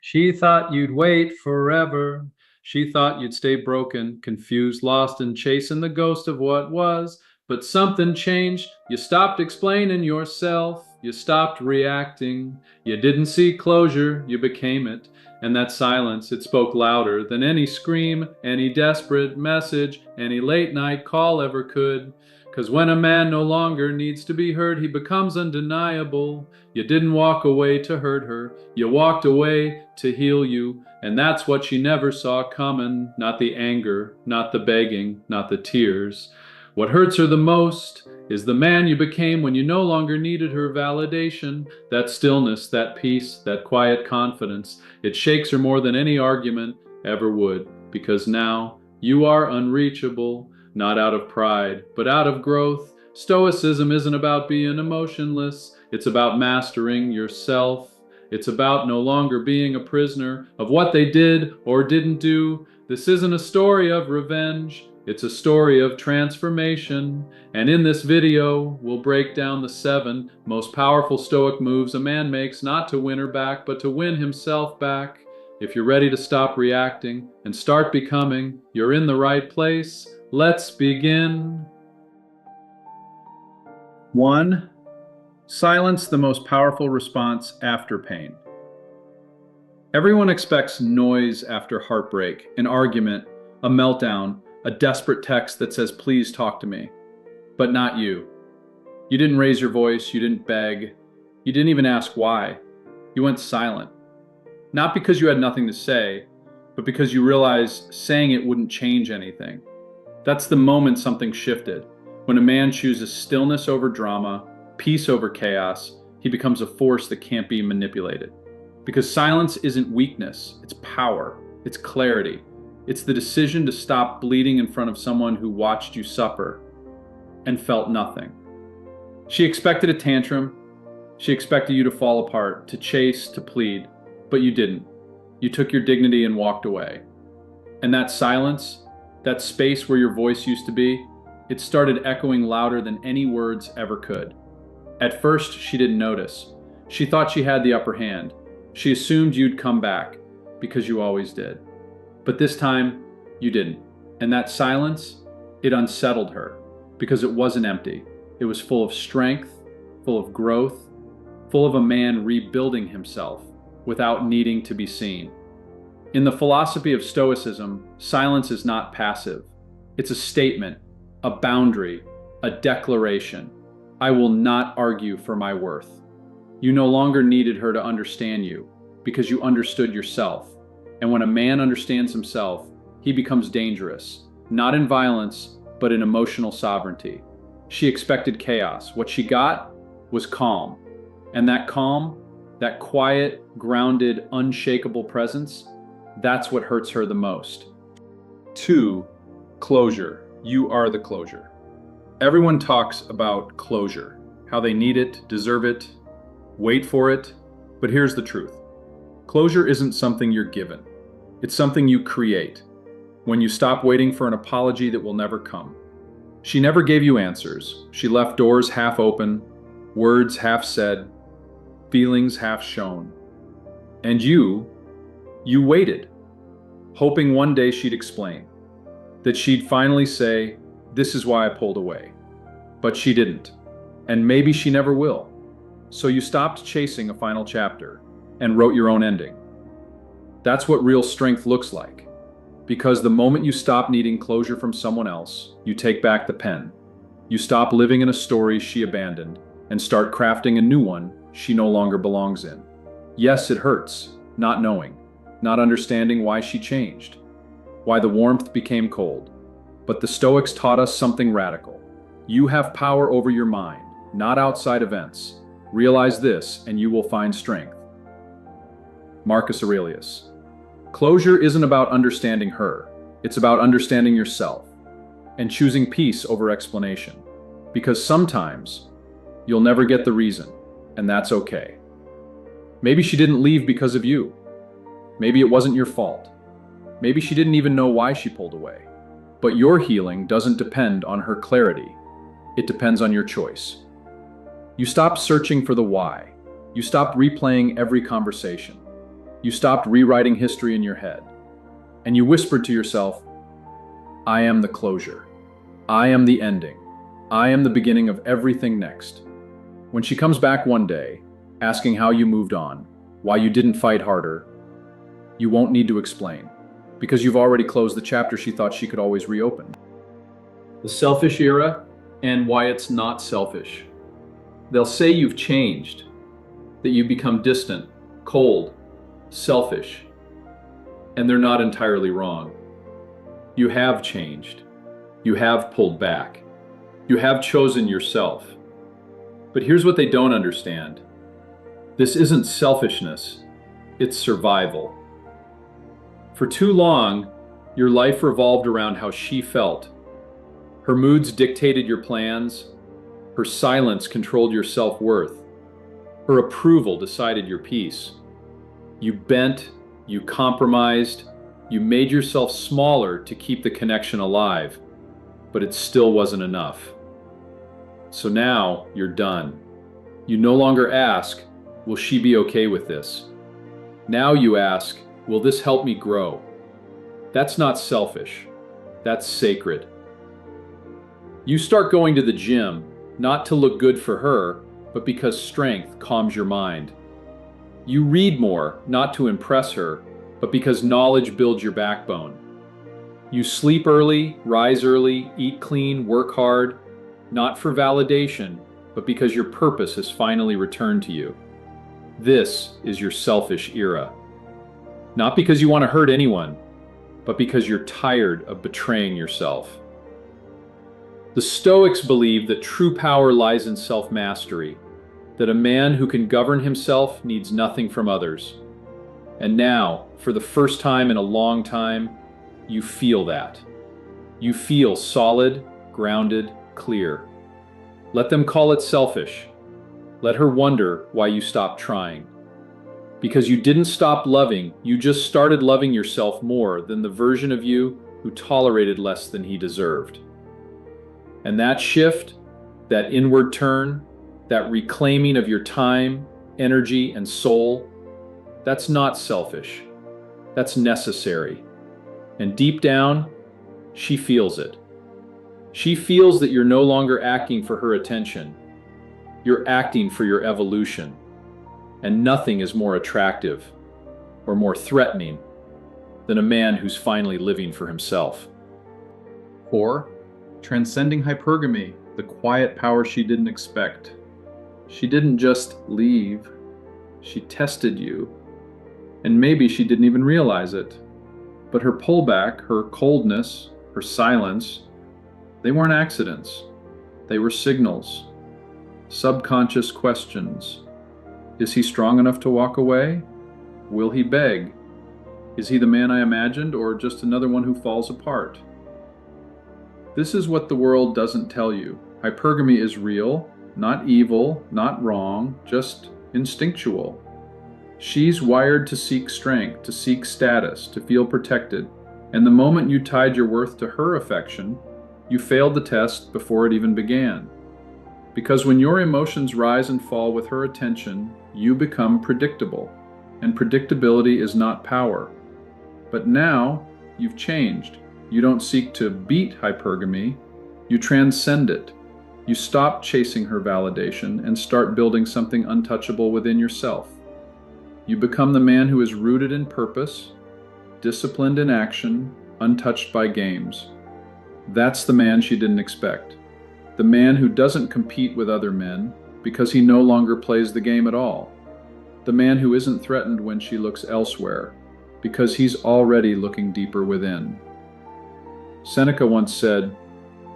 She thought you'd wait forever. She thought you'd stay broken, confused, lost, and chasing the ghost of what was. But something changed. You stopped explaining yourself. You stopped reacting. You didn't see closure. You became it. And that silence, it spoke louder than any scream, any desperate message, any late night call ever could. 'Cause when a man no longer needs to be heard, he becomes undeniable. You didn't walk away to hurt her, you walked away to heal you, and that's what she never saw coming. Not the anger, not the begging, not the tears. What hurts her the most is the man you became when you no longer needed her validation. That stillness, that peace, that quiet confidence, it shakes her more than any argument ever would, because now you are unreachable. Not out of pride, but out of growth. Stoicism isn't about being emotionless, it's about mastering yourself. It's about no longer being a prisoner of what they did or didn't do. This isn't a story of revenge, it's a story of transformation. And in this video, we'll break down the 7 most powerful Stoic moves a man makes, not to win her back, but to win himself back. If you're ready to stop reacting and start becoming, you're in the right place. Let's begin. 1. Silence, the most powerful response after pain. Everyone expects noise after heartbreak, an argument, a meltdown, a desperate text that says, "Please talk to me." But not you. You didn't raise your voice, you didn't beg, you didn't even ask why. You went silent. Not because you had nothing to say, but because you realized saying it wouldn't change anything. That's the moment something shifted. When a man chooses stillness over drama, peace over chaos, he becomes a force that can't be manipulated. Because silence isn't weakness, it's power, it's clarity. It's the decision to stop bleeding in front of someone who watched you suffer and felt nothing. She expected a tantrum, she expected you to fall apart, to chase, to plead, but you didn't. You took your dignity and walked away. And that silence, that space where your voice used to be, it started echoing louder than any words ever could. At first, she didn't notice. She thought she had the upper hand. She assumed you'd come back, because you always did. But this time, you didn't. And that silence, it unsettled her, because it wasn't empty. It was full of strength, full of growth, full of a man rebuilding himself without needing to be seen. In the philosophy of Stoicism, silence is not passive. It's a statement, a boundary, a declaration. I will not argue for my worth. You no longer needed her to understand you because you understood yourself. And when a man understands himself, he becomes dangerous, not in violence, but in emotional sovereignty. She expected chaos. What she got was calm. And that calm, that quiet, grounded, unshakable presence, that's what hurts her the most. 2. Closure. You are the closure. Everyone talks about closure, how they need it, deserve it, wait for it, but here's the truth. Closure isn't something you're given. It's something you create when you stop waiting for an apology that will never come. She never gave you answers. She left doors half open, words half said, feelings half shown. And you waited, hoping one day she'd explain, that she'd finally say, "This is why I pulled away." But she didn't, and maybe she never will. So you stopped chasing a final chapter and wrote your own ending. That's what real strength looks like. Because the moment you stop needing closure from someone else, you take back the pen. You stop living in a story she abandoned and start crafting a new one she no longer belongs in. Yes, it hurts, not knowing, not understanding why she changed, why the warmth became cold. But the Stoics taught us something radical. You have power over your mind, not outside events. Realize this, and you will find strength. Marcus Aurelius. Closure isn't about understanding her. It's about understanding yourself and choosing peace over explanation. Because sometimes you'll never get the reason, and that's okay. Maybe she didn't leave because of you. Maybe it wasn't your fault. Maybe she didn't even know why she pulled away. But your healing doesn't depend on her clarity. It depends on your choice. You stop searching for the why. You stop replaying every conversation. You stopped rewriting history in your head, and you whispered to yourself, I am the closure. I am the ending. I am the beginning of everything next. When she comes back one day, asking how you moved on, why you didn't fight harder, you won't need to explain, because you've already closed the chapter she thought she could always reopen. The selfish era and why it's not selfish. They'll say you've changed, that you've become distant, cold, selfish, and they're not entirely wrong. You have changed. You have pulled back. You have chosen yourself. But here's what they don't understand. This isn't selfishness, it's survival. For too long, your life revolved around how she felt. Her moods dictated your plans. Her silence controlled your self-worth. Her approval decided your peace. You bent, you compromised, you made yourself smaller to keep the connection alive, but it still wasn't enough. So now you're done. You no longer ask, will she be okay with this? Now you ask, will this help me grow? That's not selfish. That's sacred. You start going to the gym, not to look good for her, but because strength calms your mind. You read more, not to impress her, but because knowledge builds your backbone. You sleep early, rise early, eat clean, work hard, not for validation, but because your purpose has finally returned to you. This is your selfish era. Not because you want to hurt anyone, but because you're tired of betraying yourself. The Stoics believe that true power lies in self-mastery, that a man who can govern himself needs nothing from others. And now, for the first time in a long time, you feel that. You feel solid, grounded, clear. Let them call it selfish. Let her wonder why you stopped trying. Because you didn't stop loving, you just started loving yourself more than the version of you who tolerated less than he deserved. And that shift, that inward turn, that reclaiming of your time, energy, and soul, that's not selfish. That's necessary. And deep down, she feels it. She feels that you're no longer acting for her attention. You're acting for your evolution. And nothing is more attractive or more threatening than a man who's finally living for himself. 4. Transcending hypergamy, the quiet power she didn't expect. She didn't just leave. She tested you. And maybe she didn't even realize it. But her pullback, her coldness, her silence, they weren't accidents. They were signals. Subconscious questions. Is he strong enough to walk away? Will he beg? Is he the man I imagined, or just another one who falls apart? This is what the world doesn't tell you. Hypergamy is real, not evil, not wrong, just instinctual. She's wired to seek strength, to seek status, to feel protected. And the moment you tied your worth to her affection, you failed the test before it even began. Because when your emotions rise and fall with her attention, you become predictable. And predictability is not power. But now, you've changed. You don't seek to beat hypergamy, you transcend it. You stop chasing her validation and start building something untouchable within yourself. You become the man who is rooted in purpose, disciplined in action, untouched by games. That's the man she didn't expect. The man who doesn't compete with other men because he no longer plays the game at all. The man who isn't threatened when she looks elsewhere because he's already looking deeper within. Seneca once said,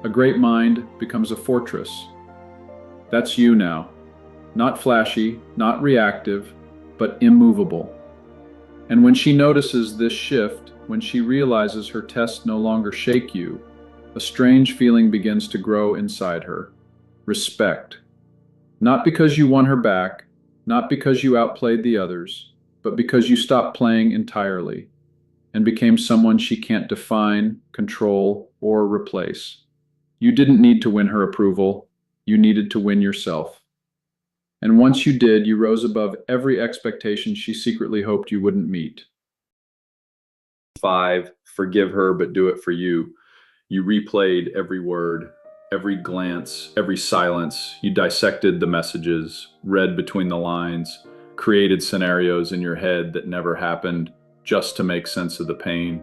"A great mind becomes a fortress." That's you now. Not flashy, not reactive, but immovable. And when she notices this shift, when she realizes her tests no longer shake you, a strange feeling begins to grow inside her. Respect. Not because you won her back, not because you outplayed the others, but because you stopped playing entirely and became someone she can't define, control, or replace. You didn't need to win her approval. You needed to win yourself. And once you did, you rose above every expectation she secretly hoped you wouldn't meet. 5, forgive her, but do it for you. You replayed every word, every glance, every silence. You dissected the messages, read between the lines, created scenarios in your head that never happened just to make sense of the pain.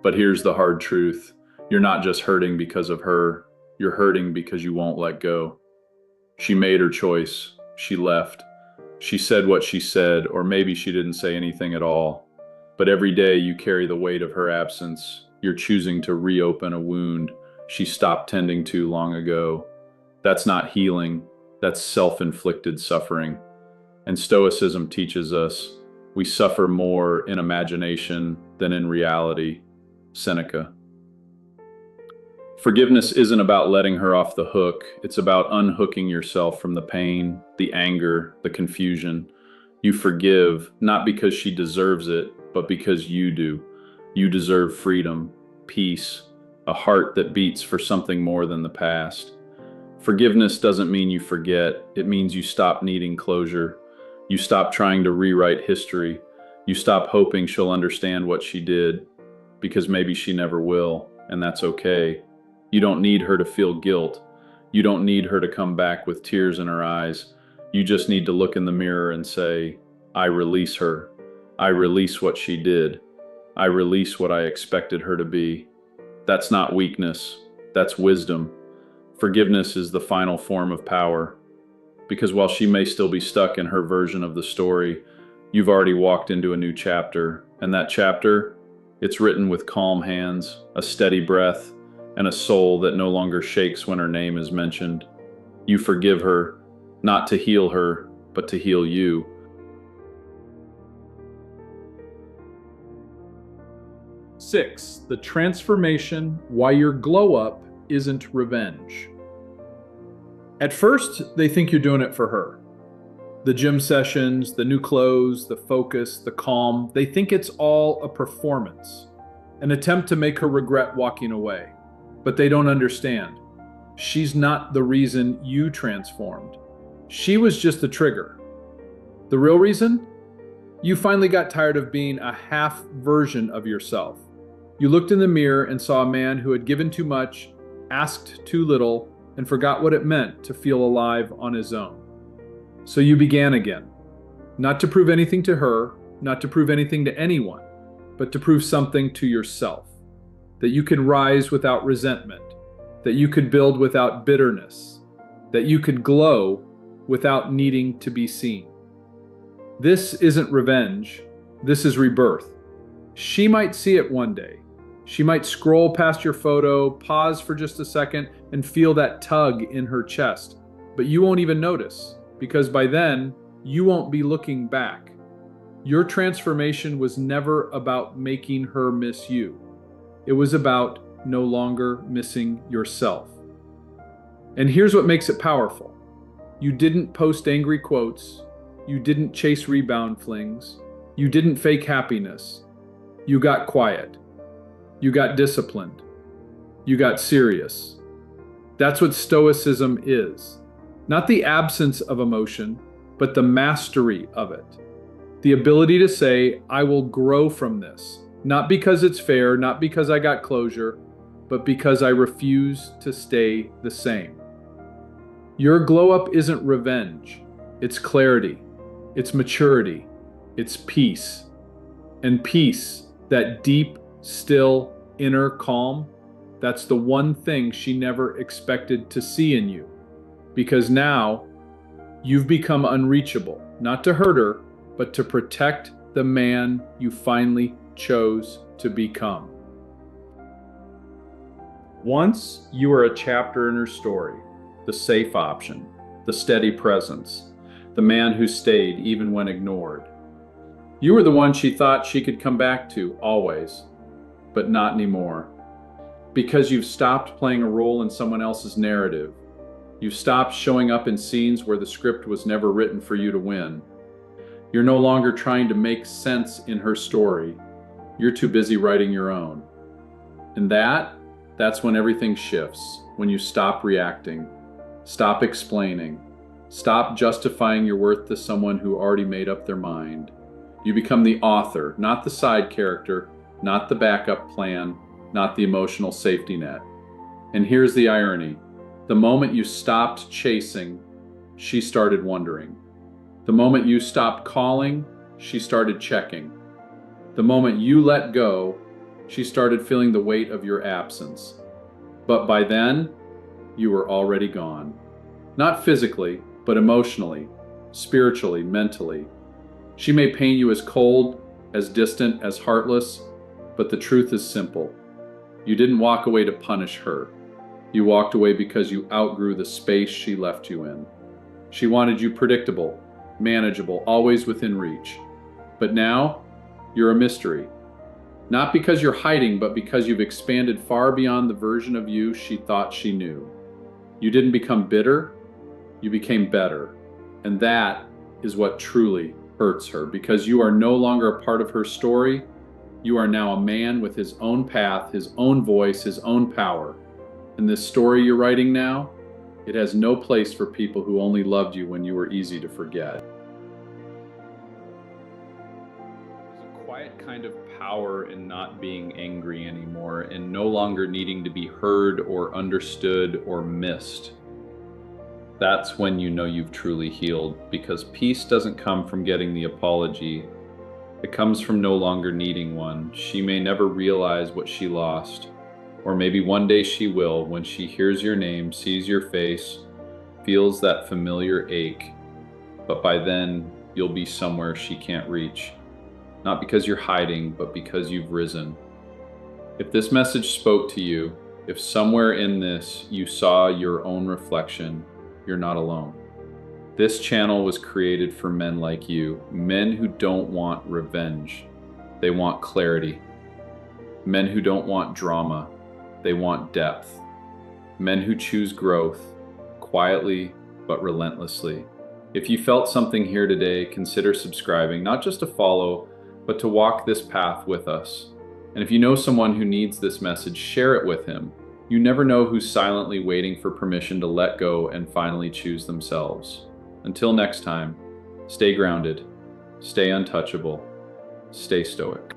But here's the hard truth. You're not just hurting because of her. You're hurting because you won't let go. She made her choice. She left. She said what she said, or maybe she didn't say anything at all. But every day you carry the weight of her absence. You're choosing to reopen a wound she stopped tending to long ago. That's not healing. That's self-inflicted suffering. And Stoicism teaches us we suffer more in imagination than in reality. Seneca. Forgiveness isn't about letting her off the hook. It's about unhooking yourself from the pain, the anger, the confusion. You forgive, not because she deserves it, but because you do. You deserve freedom, peace, a heart that beats for something more than the past. Forgiveness doesn't mean you forget. It means you stop needing closure. You stop trying to rewrite history. You stop hoping she'll understand what she did, because maybe she never will, and that's okay. You don't need her to feel guilt. You don't need her to come back with tears in her eyes. You just need to look in the mirror and say, I release her. I release what she did. I release what I expected her to be. That's not weakness. That's wisdom. Forgiveness is the final form of power. Because while she may still be stuck in her version of the story, you've already walked into a new chapter. And that chapter, it's written with calm hands, a steady breath, and a soul that no longer shakes when her name is mentioned. You forgive her, not to heal her, but to heal you. 6, the transformation why your glow up isn't revenge. At first, they think you're doing it for her. The gym sessions, the new clothes, the focus, the calm, they think it's all a performance, an attempt to make her regret walking away. But they don't understand. She's not the reason you transformed. She was just the trigger. The real reason? You finally got tired of being a half version of yourself. You looked in the mirror and saw a man who had given too much, asked too little, and forgot what it meant to feel alive on his own. So you began again. Not to prove anything to her, not to prove anything to anyone, but to prove something to yourself. That you could rise without resentment, that you could build without bitterness, that you could glow without needing to be seen. This isn't revenge, this is rebirth. She might see it one day. She might scroll past your photo, pause for just a second, and feel that tug in her chest. But you won't even notice, because by then, you won't be looking back. Your transformation was never about making her miss you. It was about no longer missing yourself. And here's what makes it powerful. You didn't post angry quotes. You didn't chase rebound flings. You didn't fake happiness. You got quiet. You got disciplined. You got serious. That's what Stoicism is. Not the absence of emotion, but the mastery of it. The ability to say, I will grow from this. Not because it's fair, not because I got closure, but because I refuse to stay the same. Your glow up isn't revenge. It's clarity. It's maturity. It's peace. And peace, that deep, still, inner calm, that's the one thing she never expected to see in you. Because now, you've become unreachable, not to hurt her, but to protect the man you finally chose to become. Once you were a chapter in her story, the safe option, the steady presence, the man who stayed even when ignored. You were the one she thought she could come back to always, but not anymore. Because you've stopped playing a role in someone else's narrative. You've stopped showing up in scenes where the script was never written for you to win. You're no longer trying to make sense in her story. You're too busy writing your own. And that's when everything shifts, when you stop reacting, stop explaining, Stop justifying your worth to someone who already made up their mind. You become the author, not the side character, not the backup plan, not the emotional safety net. And here's the irony. The moment you stopped chasing, she started wondering. The moment you stopped calling, she started checking. The moment you let go, she started feeling the weight of your absence. But by then, you were already gone. Not physically, but emotionally, spiritually, mentally. She may paint you as cold, as distant, as heartless, but the truth is simple. You didn't walk away to punish her. You walked away because you outgrew the space she left you in. She wanted you predictable, manageable, always within reach. But now, you're a mystery. Not because you're hiding, but because you've expanded far beyond the version of you she thought she knew. You didn't become bitter, you became better. And that is what truly hurts her, because you are no longer a part of her story. You are now a man with his own path, his own voice, his own power. And this story you're writing now, it has no place for people who only loved you when you were easy to forget. There's a quiet kind of power in not being angry anymore and no longer needing to be heard or understood or missed. That's when you know you've truly healed, because peace doesn't come from getting the apology. It comes from no longer needing one. She may never realize what she lost, or maybe one day she will, when she hears your name, sees your face, feels that familiar ache. But by then, you'll be somewhere she can't reach. Not because you're hiding, but because you've risen. If this message spoke to you, if somewhere in this you saw your own reflection, you're not alone. This channel was created for men like you, men who don't want revenge. They want clarity. Men who don't want drama. They want depth. Men who choose growth, quietly but relentlessly. If you felt something here today, consider subscribing, not just to follow, but to walk this path with us. And if you know someone who needs this message, share it with him. You never know who's silently waiting for permission to let go and finally choose themselves. Until next time, stay grounded, stay untouchable, stay stoic.